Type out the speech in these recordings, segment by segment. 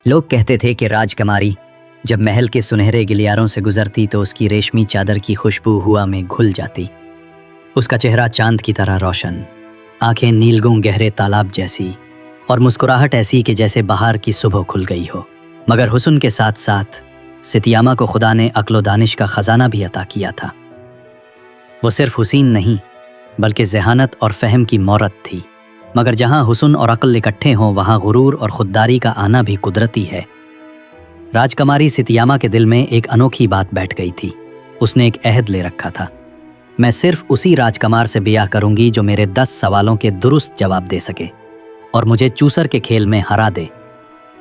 लोग कहते थे कि राजकुमारी जब महल के सुनहरे गिलियारों से गुजरती तो उसकी रेशमी चादर की खुशबू हुआ में घुल जाती। उसका चेहरा चांद की तरह रोशन, आंखें नीलगुम गहरे तालाब जैसी और मुस्कुराहट ऐसी कि जैसे बहार की सुबह खुल गई हो। मगर हुस्न के साथ साथ सितियामा को खुदा ने अक्ल दानिश का खजाना भी अता किया था। वो सिर्फ हुसीन नहीं बल्कि ज़हानत और फ़हम की मौरत थी। मगर जहाँ हुस्न और अक्ल इकट्ठे हों वहाँ गुरूर और खुददारी का आना भी कुदरती है। राजकुमारी सितियामा के दिल में एक अनोखी बात बैठ गई थी। उसने एक अहद ले रखा था, मैं सिर्फ उसी राजकुमार से ब्याह करूंगी जो मेरे 10 सवालों के दुरुस्त जवाब दे सके और मुझे चूसर के खेल में हरा दे।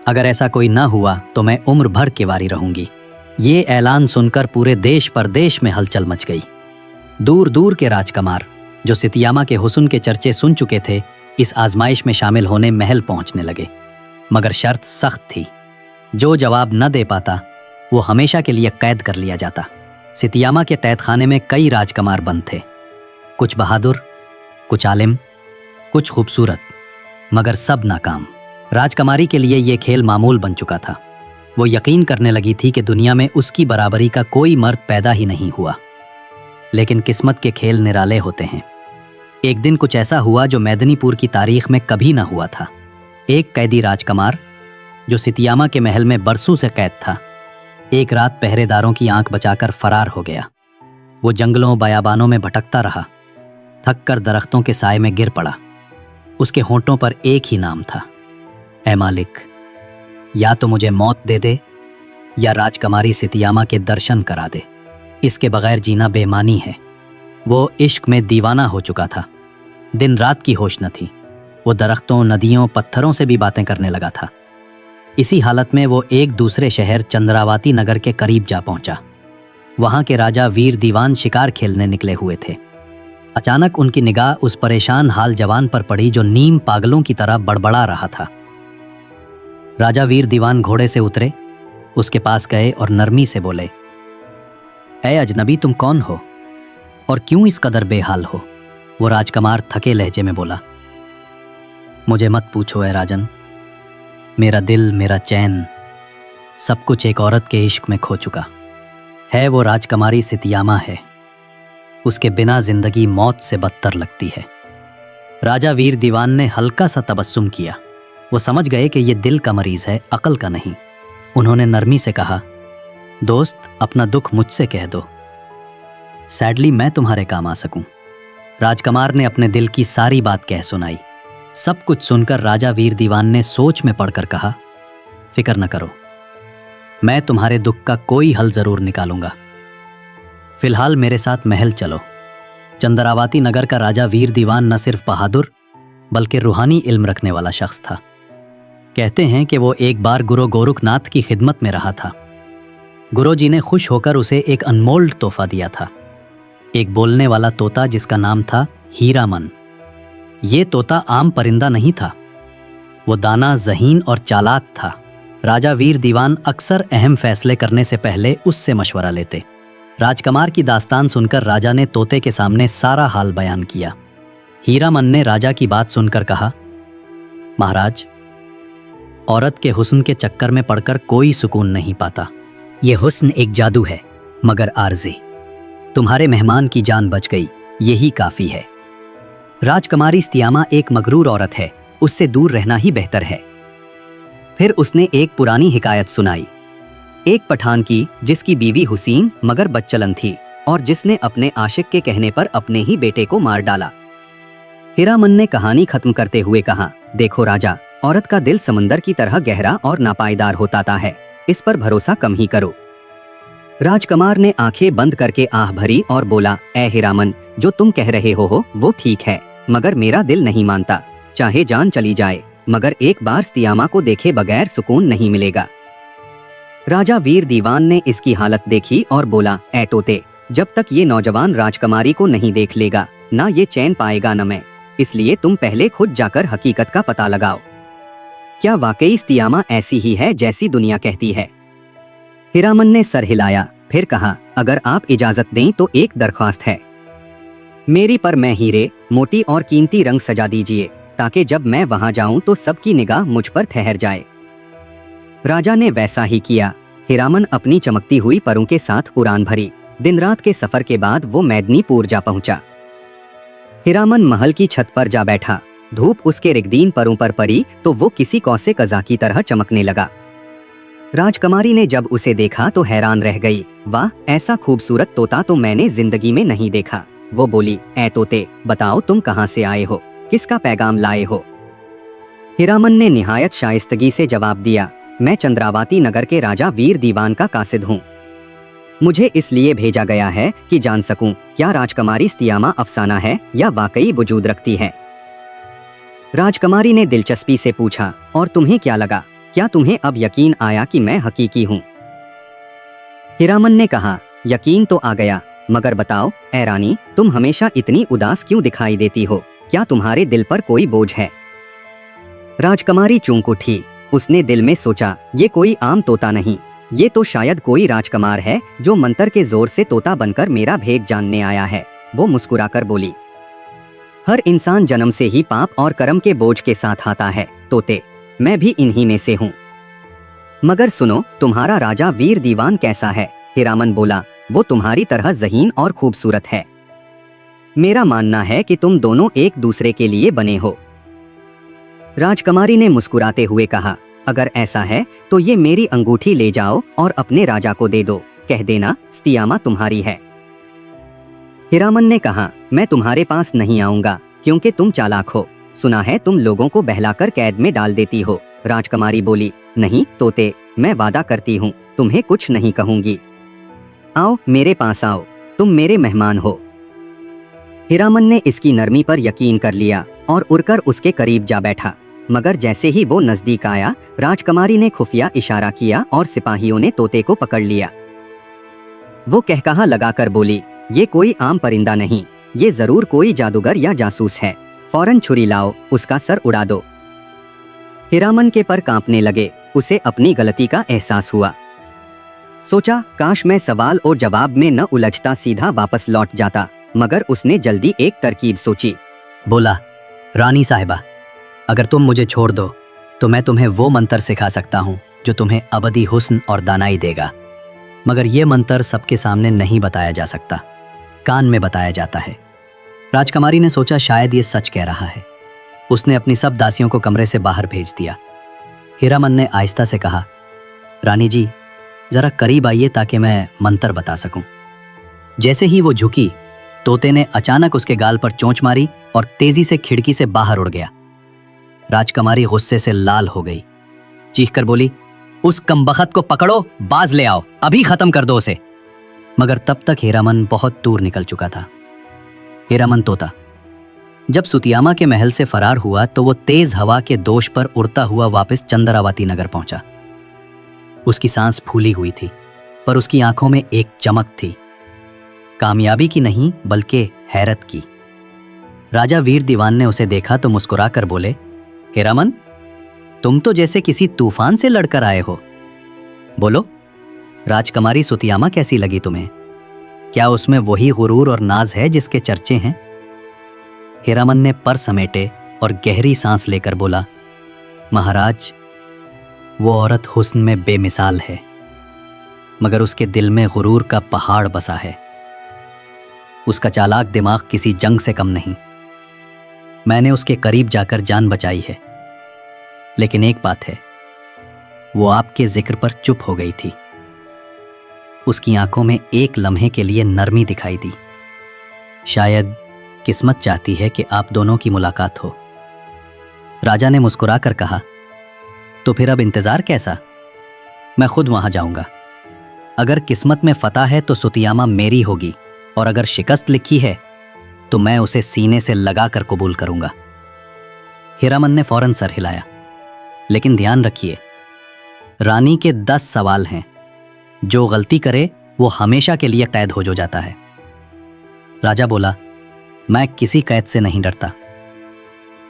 अगर ऐसा कोई ना हुआ तो मैं उम्र भर केवारी रहूंगी। ये ऐलान सुनकर पूरे देश परदेश में हलचल मच गई। दूर दूर के राजकुमार जो सितियामा के हुस्न के चर्चे सुन चुके थे, इस आजमाइश में शामिल होने महल पहुंचने लगे। मगर शर्त सख्त थी, जो जवाब न दे पाता वो हमेशा के लिए कैद कर लिया जाता। सितियामा के कैदखाने में कई राजकुमार बंद थे, कुछ बहादुर, कुछ आलिम, कुछ खूबसूरत, मगर सब नाकाम। राजकुमारी के लिए ये खेल मामूल बन चुका था। वो यकीन करने लगी थी कि दुनिया में उसकी बराबरी का कोई मर्द पैदा ही नहीं हुआ। लेकिन किस्मत के खेल निराले होते हैं। एक दिन कुछ ऐसा हुआ जो मेदिनीपुर की तारीख में कभी ना हुआ था। एक कैदी राजकुमार जो सितियामा के महल में बरसों से कैद था, एक रात पहरेदारों की आंख बचाकर फरार हो गया। वो जंगलों बयाबानों में भटकता रहा, थक कर दरख्तों के साए में गिर पड़ा। उसके होंठों पर एक ही नाम था, ऐ मालिक, या तो मुझे मौत दे दे या राजकुमारी सितियामा के दर्शन करा दे। इसके बगैर जीना बेमानी है। वो इश्क में दीवाना हो चुका था। दिन रात की होश न थी। वो दरख्तों, नदियों, पत्थरों से भी बातें करने लगा था। इसी हालत में वो एक दूसरे शहर चंद्रावती नगर के करीब जा पहुंचा। वहां के राजा वीर दीवान शिकार खेलने निकले हुए थे। अचानक उनकी निगाह उस परेशान हाल जवान पर पड़ी जो नीम पागलों की तरह बड़बड़ा रहा था। राजा वीर दीवान घोड़े से उतरे, उसके पास गए और नरमी से बोले, ऐ अजनबी, तुम कौन हो और क्यों इस कदर बेहाल हो? वो राजकुमार थके लहजे में बोला, मुझे मत पूछो ऐ राजन, मेरा दिल, मेरा चैन, सब कुछ एक औरत के इश्क में खो चुका है। वो राजकुमारी सितियामा है। उसके बिना जिंदगी मौत से बदतर लगती है। राजा वीर दीवान ने हल्का सा तबस्सुम किया। वो समझ गए कि ये दिल का मरीज है, अकल का नहीं। उन्होंने नरमी से कहा, दोस्त, अपना दुख मुझसे कह दो, सैडली मैं तुम्हारे काम आ सकूं। राजकुमार ने अपने दिल की सारी बात कह सुनाई। सब कुछ सुनकर राजा वीर दीवान ने सोच में पड़कर कहा, फिक्र न करो, मैं तुम्हारे दुख का कोई हल जरूर निकालूंगा। फिलहाल मेरे साथ महल चलो। चंद्रावती नगर का राजा वीर दीवान न सिर्फ बहादुर बल्कि रूहानी इल्म रखने वाला शख्स था। कहते हैं कि वो एक बार गुरु गोरखनाथ की खिदमत में रहा था। गुरुजी ने खुश होकर उसे एक अनमोल तोहफा दिया था, एक बोलने वाला तोता जिसका नाम था हीरामन। ये तोता आम परिंदा नहीं था, वो दाना, ज़हीन और चालाक था। राजा वीर दीवान अक्सर अहम फैसले करने से पहले उससे मशवरा लेते। राजकुमार की दास्तान सुनकर राजा ने तोते के सामने सारा हाल बयान किया। हीरामन ने राजा की बात सुनकर कहा, महाराज, औरत के हुस्न के चक्कर में पड़कर कोई सुकून नहीं पाता। ये हुस्न एक जादू है मगर आर्जी। तुम्हारे मेहमान की जान बच गई, यही काफी है। राजकुमारी सितियामा एक मगरूर औरत है, उससे दूर रहना ही बेहतर है। फिर उसने एक पुरानी हिकायत सुनाई, एक पठान की जिसकी बीवी हुसीन मगर बदचलन थी और जिसने अपने आशिक के कहने पर अपने ही बेटे को मार डाला। हीरामन ने कहानी खत्म करते हुए कहा, देखो राजा, औरत का दिल समंदर की तरह गहरा और नापायदार होता है, इस पर भरोसा कम ही करो। राजकुमार ने आंखें बंद करके आह भरी और बोला, ऐ हीरामन, जो तुम कह रहे हो वो ठीक है, मगर मेरा दिल नहीं मानता। चाहे जान चली जाए मगर एक बार सितियामा को देखे बगैर सुकून नहीं मिलेगा। राजा वीर दीवान ने इसकी हालत देखी और बोला, ऐ तोते, जब तक ये नौजवान राजकुमारी को नहीं देख लेगा ना ये चैन पाएगा न मैं, इसलिए तुम पहले खुद जाकर हकीकत का पता लगाओ। क्या वाकई सितियामा ऐसी ही है जैसी दुनिया कहती है? हीरामन ने सर हिलाया, फिर कहा, अगर आप इजाजत दें तो एक दरख्वास्त है। मेरी पर मैं हीरे, मोटी और कीमती रंग सजा दीजिए ताकि जब मैं वहां जाऊं तो सबकी निगाह मुझ पर ठहर जाए। राजा ने वैसा ही किया। हीरामन अपनी चमकती हुई परों के साथ उड़ान भरी। दिन रात के सफर के बाद वो मेदिनीपुर जा पहुंचा। हीरामन महल की छत पर जा बैठा। धूप उसके रिगदीन परों पर पड़ी तो वो किसी कौसे कज़ा की तरह चमकने लगा। राजकुमारी ने जब उसे देखा तो हैरान रह गई। वाह, ऐसा खूबसूरत तोता तो मैंने जिंदगी में नहीं देखा। वो बोली, ऐ तोते, बताओ तुम कहाँ से आए हो, किसका पैगाम लाए हो? हीरामन ने निहायत शाइस्तगी से जवाब दिया, मैं चंद्रावती नगर के राजा वीर दीवान का कासिद हूँ। मुझे इसलिए भेजा गया है कि जान सकूं क्या राजकुमारी स्तियामा अफसाना है या वाकई वजूद रखती है। राजकुमारी ने दिलचस्पी से पूछा, और तुम्हें क्या लगा, क्या तुम्हें अब यकीन आया कि मैं हकीकी हूँ? हीरामन ने कहा, यकीन तो आ गया, मगर बताओ ऐ रानी, तुम हमेशा इतनी उदास क्यों दिखाई देती हो? क्या तुम्हारे दिल पर कोई बोझ है? राजकुमारी चूक उठी। उसने दिल में सोचा, ये कोई आम तोता नहीं, ये तो शायद कोई राजकुमार है जो मंत्र के जोर से तोता बनकर मेरा भेद जानने आया है। वो मुस्कुराकर बोली, हर इंसान जन्म से ही पाप और कर्म के बोझ के साथ आता है तोते, मैं भी इन्हीं में से हूँ। मगर सुनो, तुम्हारा राजा वीर दीवान कैसा है? हीरामन बोला, वो तुम्हारी तरह ज़हीन और खूबसूरत है। मेरा मानना है कि तुम दोनों एक दूसरे के लिए बने हो। राजकुमारी ने मुस्कुराते हुए कहा, अगर ऐसा है तो ये मेरी अंगूठी ले जाओ और अपने राजा को दे दो, कह देना स्तियामा तुम्हारी है। हीरामन ने कहा, मैं तुम्हारे पास नहीं आऊंगा क्योंकि तुम चालाक हो। सुना है तुम लोगों को बहलाकर कैद में डाल देती हो। राजकुमारी बोली, नहीं तोते, मैं वादा करती हूँ तुम्हें कुछ नहीं कहूंगी। आओ मेरे पास आओ, तुम मेरे मेहमान हो। हीरामन ने इसकी नरमी पर यकीन कर लिया और उड़कर उसके करीब जा बैठा। मगर जैसे ही वो नजदीक आया, राजकुमारी ने खुफिया इशारा किया और सिपाहियों ने तोते को पकड़ लिया। वो कहकहा लगाकर बोली, ये कोई आम परिंदा नहीं, ये जरूर कोई जादूगर या जासूस है। फौरन छुरी लाओ, उसका सर उड़ा दो। हीरामन के पर कांपने लगे। उसे अपनी गलती का एहसास हुआ। सोचा, काश मैं सवाल और जवाब में न उलझता सीधा वापस लौट जाता। मगर उसने जल्दी एक तरकीब सोची। बोला, रानी साहिबा, अगर तुम मुझे छोड़ दो तो मैं तुम्हें वो मंत्र सिखा सकता हूँ जो तुम्हें अबदी हुस्न और दानाई देगा। मगर ये मंत्र सबके सामने नहीं बताया जा सकता, कान में बताया जाता है। राजकुमारी ने सोचा शायद ये सच कह रहा है। उसने अपनी सब दासियों को कमरे से बाहर भेज दिया। हीरामन ने आहिस्ता से कहा, रानी जी, जरा करीब आइए ताकि मैं मंत्र बता सकूं। जैसे ही वो झुकी, तोते ने अचानक उसके गाल पर चोंच मारी और तेजी से खिड़की से बाहर उड़ गया। राजकुमारी गुस्से से लाल हो गई। चीखकर बोली, उस कमबख्त को पकड़ो, बाज ले आओ, अभी खत्म कर दो उसे। मगर तब तक हीरामन बहुत दूर निकल चुका था। हीरामन तोता जब सुतियामा के महल से फरार हुआ तो वो तेज हवा के दोष पर उड़ता हुआ वापस चंद्रावती नगर पहुंचा। उसकी सांस फूली हुई थी, पर उसकी आंखों में एक चमक थी, कामयाबी की नहीं बल्कि हैरत की। राजा वीर दीवान ने उसे देखा तो मुस्कुराकर बोले, हीरामन, तुम तो जैसे किसी तूफान से लड़कर आए हो। बोलो, राजकुमारी सुतियामा कैसी लगी तुम्हें? क्या उसमें वही गुरूर और नाज है जिसके चर्चे हैं? हीरामन ने पर समेटे और गहरी सांस लेकर बोला, महाराज, वो औरत हुस्न में बेमिसाल है, मगर उसके दिल में गुरूर का पहाड़ बसा है। उसका चालाक दिमाग किसी जंग से कम नहीं। मैंने उसके करीब जाकर जान बचाई है, लेकिन एक बात है, वो आपके जिक्र पर चुप हो गई थी। उसकी आंखों में एक लम्हे के लिए नरमी दिखाई दी। शायद किस्मत चाहती है कि आप दोनों की मुलाकात हो। राजा ने मुस्कुराकर कहा, तो फिर अब इंतजार कैसा? मैं खुद वहां जाऊंगा। अगर किस्मत में फतह है तो सुतियामा मेरी होगी, और अगर शिकस्त लिखी है तो मैं उसे सीने से लगाकर कबूल करूंगा। हीरामन ने फौरन सर हिलाया, लेकिन ध्यान रखिए, रानी के 10 सवाल हैं। जो गलती करे वो हमेशा के लिए कैद हो जाता है। राजा बोला, मैं किसी कैद से नहीं डरता,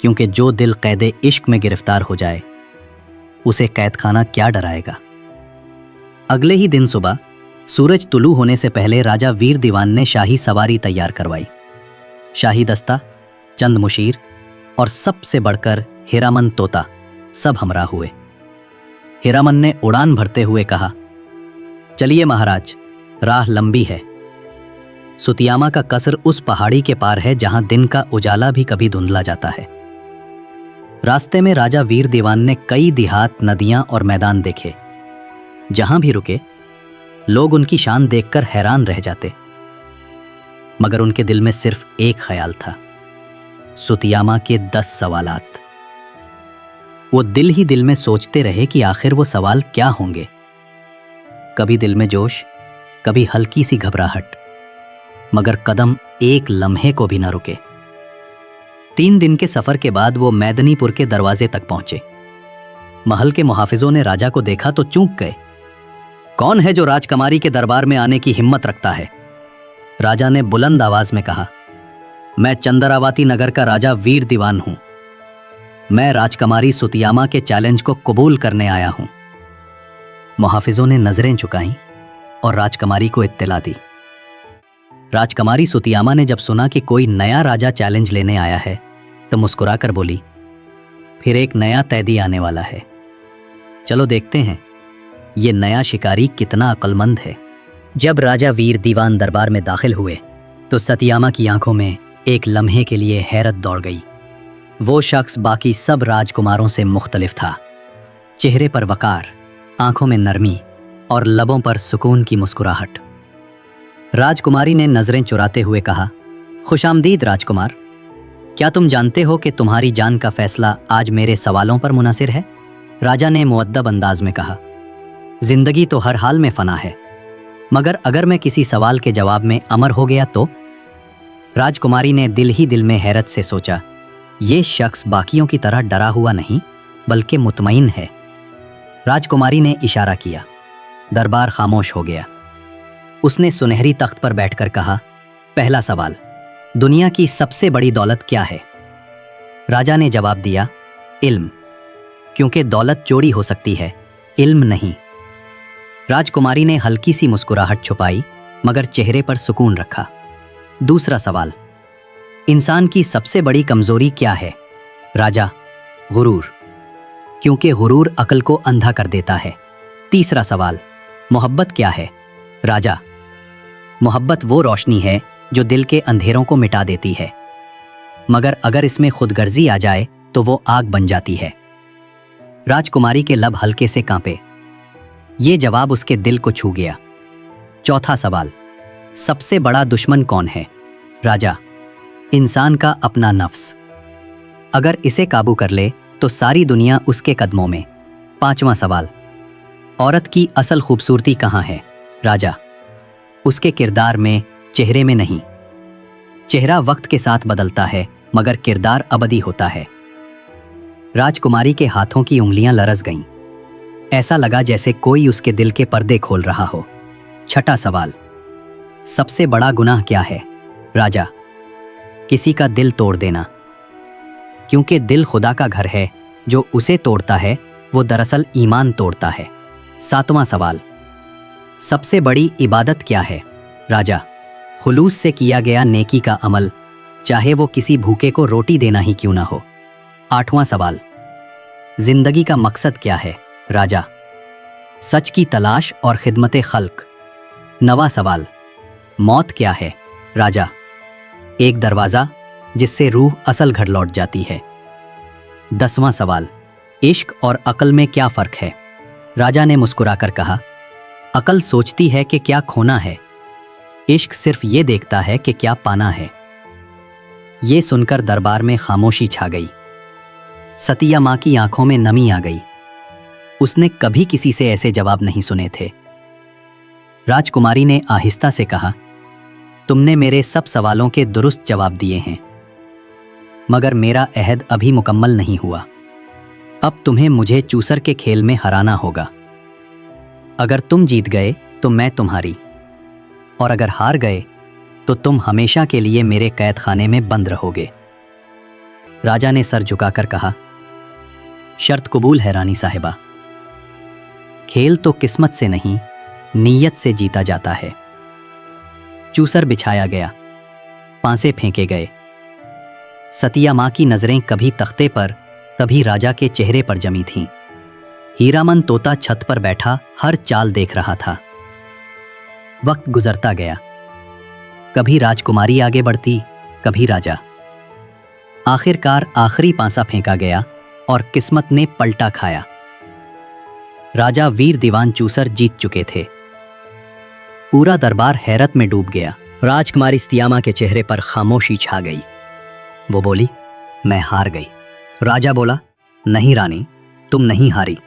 क्योंकि जो दिल कैदे इश्क में गिरफ्तार हो जाए उसे कैद खाना क्या डराएगा। अगले ही दिन सुबह सूरज तुलू होने से पहले राजा वीर दीवान ने शाही सवारी तैयार करवाई। शाही दस्ता, चंद मुशीर और सबसे बढ़कर हीरामन तोता सब हमरा हुए। हीरामन ने उड़ान भरते हुए कहा, चलिए महाराज, राह लंबी है। सुतियामा का कसर उस पहाड़ी के पार है जहां दिन का उजाला भी कभी धुंधला जाता है। रास्ते में राजा वीर दीवान ने कई देहात, नदियां और मैदान देखे। जहां भी रुके लोग उनकी शान देखकर हैरान रह जाते, मगर उनके दिल में सिर्फ एक ख्याल था, सुतियामा के 10 सवालात। वो दिल ही दिल में सोचते रहे कि आखिर वो सवाल क्या होंगे। कभी दिल में जोश, कभी हल्की सी घबराहट, मगर कदम एक लम्हे को भी न रुके। 3 दिन के सफर के बाद वो मैदनीपुर के दरवाजे तक पहुंचे। महल के मुहाफिजों ने राजा को देखा तो चूक गए। कौन है जो राजकुमारी के दरबार में आने की हिम्मत रखता है? राजा ने बुलंद आवाज में कहा, मैं चंद्रावती नगर का राजा वीर दीवान हूं। मैं राजकुमारी सुतियामा के चैलेंज को कबूल करने आया हूं। मुहाफिजों ने नजरें झुकाईं और राजकुमारी को इत्तला दी। राजकुमारी सुतियामा ने जब सुना कि कोई नया राजा चैलेंज लेने आया है तो मुस्कुराकर बोली, फिर एक नया कैदी आने वाला है। चलो देखते हैं ये नया शिकारी कितना अक्लमंद है। जब राजा वीर दीवान दरबार में दाखिल हुए तो सतियामा की आंखों में एक लम्हे के लिए हैरत दौड़ गई। वो शख्स बाकी सब राजकुमारों से मुख्तलिफ था। चेहरे पर वकार, आंखों में नरमी और लबों पर सुकून की मुस्कुराहट। राजकुमारी ने नजरें चुराते हुए कहा, खुशामदीद राजकुमार, क्या तुम जानते हो कि तुम्हारी जान का फैसला आज मेरे सवालों पर मुनासिर है? राजा ने मुअद्दब अंदाज में कहा, जिंदगी तो हर हाल में फना है, मगर अगर मैं किसी सवाल के जवाब में अमर हो गया तो? राजकुमारी ने दिल ही दिल में हैरत से सोचा, ये शख्स बाकियों की तरह डरा हुआ नहीं बल्कि मुतमईन है। राजकुमारी ने इशारा किया। दरबार खामोश हो गया। उसने सुनहरी तख्त पर बैठकर कहा, पहला सवाल, दुनिया की सबसे बड़ी दौलत क्या है? राजा ने जवाब दिया, इल्म, क्योंकि दौलत चोरी हो सकती है, इल्म नहीं। राजकुमारी ने हल्की सी मुस्कुराहट छुपाई मगर चेहरे पर सुकून रखा। दूसरा सवाल, इंसान की सबसे बड़ी कमजोरी क्या है? राजा, गुरूर, क्योंकि गुरूर अक्ल को अंधा कर देता है। तीसरा सवाल, मोहब्बत क्या है? राजा, मोहब्बत वो रोशनी है जो दिल के अंधेरों को मिटा देती है, मगर अगर इसमें खुदगर्जी आ जाए तो वो आग बन जाती है। राजकुमारी के लब हल्के से कांपे। ये जवाब उसके दिल को छू गया। चौथा सवाल, सबसे बड़ा दुश्मन कौन है? राजा, इंसान का अपना नफ्स, अगर इसे काबू कर ले तो सारी दुनिया उसके कदमों में। पांचवा सवाल, औरत की असल खूबसूरती कहाँ है? राजा, उसके किरदार में, चेहरे में नहीं। चेहरा वक्त के साथ बदलता है मगर किरदार अबदी होता है। राजकुमारी के हाथों की उंगलियां लरस गईं। ऐसा लगा जैसे कोई उसके दिल के पर्दे खोल रहा हो। छठा सवाल, सबसे बड़ा गुनाह क्या है? राजा, किसी का दिल तोड़ देना, क्योंकि दिल खुदा का घर है, जो उसे तोड़ता है वो दरअसल ईमान तोड़ता है। सातवां सवाल, सबसे बड़ी इबादत क्या है? राजा, खुलूस से किया गया नेकी का अमल, चाहे वो किसी भूखे को रोटी देना ही क्यों ना हो। आठवां सवाल, जिंदगी का मकसद क्या है? राजा, सच की तलाश और खिदमत खल्क। नवां सवाल, मौत क्या है? राजा, एक दरवाज़ा जिससे रूह असल घर लौट जाती है। 10वां सवाल, इश्क और अक्ल में क्या फ़र्क है? राजा ने मुस्कुराकर कहा, अक्ल सोचती है कि क्या खोना है, इश्क सिर्फ ये देखता है कि क्या पाना है। ये सुनकर दरबार में खामोशी छा गई। सतिया माँ की आंखों में नमी आ गई। उसने कभी किसी से ऐसे जवाब नहीं सुने थे। राजकुमारी ने आहिस्ता से कहा, तुमने मेरे सब सवालों के दुरुस्त जवाब दिए हैं, मगर मेरा अहद अभी मुकम्मल नहीं हुआ। अब तुम्हें मुझे चूसर के खेल में हराना होगा। अगर तुम जीत गए तो मैं तुम्हारी, और अगर हार गए तो तुम हमेशा के लिए मेरे कैद खाने में बंद रहोगे। राजा ने सर झुकाकर कहा, शर्त कबूल है रानी साहिबा। खेल तो किस्मत से नहीं, नीयत से जीता जाता है। चूसर बिछाया गया, पांसे फेंके गए। सतिया माँ की नजरें कभी तख्ते पर, कभी राजा के चेहरे पर जमी थीं। हीरामन तोता छत पर बैठा हर चाल देख रहा था। वक्त गुजरता गया। कभी राजकुमारी आगे बढ़ती, कभी राजा। आखिरकार आखिरी पांसा फेंका गया और किस्मत ने पलटा खाया। राजा वीर दीवान चूसर जीत चुके थे। पूरा दरबार हैरत में डूब गया। राजकुमारी स्तियामा के चेहरे पर खामोशी छा गई। वो बोली, मैं हार गई। राजा बोला, नहीं रानी, तुम नहीं हारी।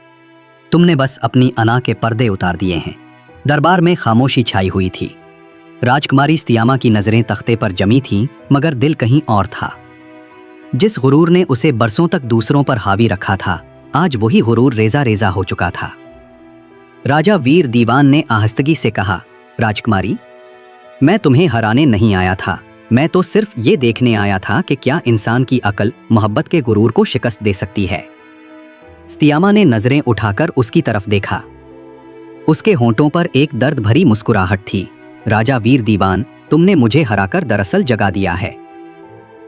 तुमने बस अपनी अना के पर्दे उतार दिए हैं। दरबार में खामोशी छाई हुई थी। राजकुमारी स्तियामा की नजरें तख्ते पर जमी थीं, मगर दिल कहीं और था। जिस गुरूर ने उसे बरसों तक दूसरों पर हावी रखा था, आज वही गुरूर रेजा रेजा हो चुका था। राजा वीर दीवान ने आहिस्तगी से कहा, राजकुमारी, मैं तुम्हें हराने नहीं आया था। मैं तो सिर्फ ये देखने आया था कि क्या इंसान की अकल मोहब्बत के गुरूर को शिकस्त दे सकती है। स्तियामा ने नजरें उठाकर उसकी तरफ देखा। उसके होंठों पर एक दर्द भरी मुस्कुराहट थी। राजा वीर दीवान, तुमने मुझे हराकर दरअसल जगा दिया है।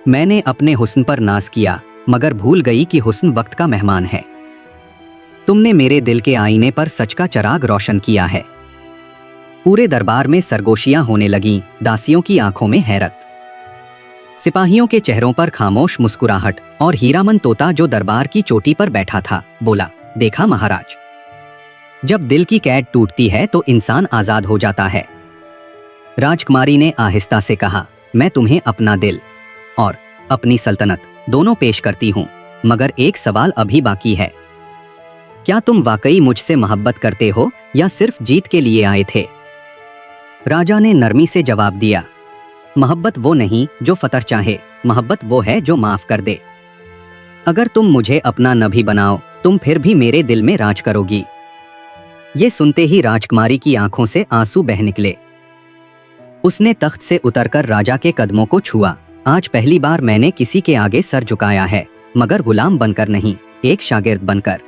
मैंने अपने हुस्न पर नाज किया, मगर भूल गई कि हुस्न वक्त का मेहमान है। तुमने मेरे दिल के आईने पर सच का चिराग रोशन किया है। पूरे दरबार में सरगोशियां होने लगीं, दासियों की आंखों में हैरत, सिपाहियों के चेहरों पर खामोश मुस्कुराहट, और हीरामन तोता जो दरबार की चोटी पर बैठा था, बोला, देखा महाराज, जब दिल की कैद टूटती है तो इंसान आजाद हो जाता है। राजकुमारी ने आहिस्ता से कहा, मैं तुम्हें अपना दिल और अपनी सल्तनत दोनों पेश करती हूं, मगर एक सवाल अभी बाकी है। क्या तुम वाकई मुझसे मोहब्बत करते हो या सिर्फ जीत के लिए आए थे? राजा ने नरमी से जवाब दिया, मोहब्बत वो नहीं जो फतर चाहे, मोहब्बत वो है जो माफ कर दे। अगर तुम मुझे अपना न भी बनाओ, तुम फिर भी मेरे दिल में राज करोगी। ये सुनते ही राजकुमारी की आंखों से आंसू बह निकले। उसने तख्त से उतरकर राजा के कदमों को छुआ। आज पहली बार मैंने किसी के आगे सर झुकाया है, मगर गुलाम बनकर नहीं, एक शागिर्द बनकर।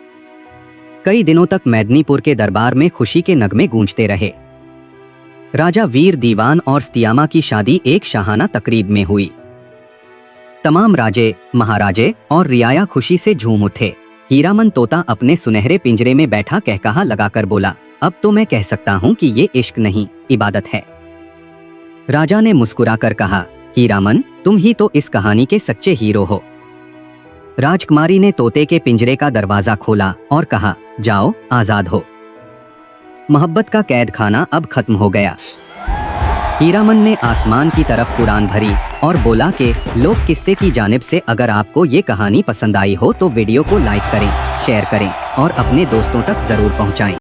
कई दिनों तक मेदिनीपुर के दरबार में खुशी के नगमे गूंजते रहे। राजा वीर दीवान और स्तियामा की शादी एक शाहाना तकरीब में हुई। तमाम राजे, महाराजे और रियाया खुशी से झूम उठे। हीरामन तोता अपने सुनहरे पिंजरे में बैठा कहकहा लगाकर बोला, अब तो मैं कह सकता हूँ कि ये इश्क नहीं, इबादत है। राजा ने मुस्कुराकर कहा, हीरामन, तुम ही तो इस कहानी के सच्चे हीरो हो। राजकुमारी ने तोते के पिंजरे का दरवाजा खोला और कहा, जाओ, आजाद हो। मोहब्बत का कैद खाना अब खत्म हो गया। हीरामन ने आसमान की तरफ उड़ान भरी और बोला कि लोक किस्से की जानिब से अगर आपको ये कहानी पसंद आई हो तो वीडियो को लाइक करें, शेयर करें और अपने दोस्तों तक जरूर पहुंचाएं।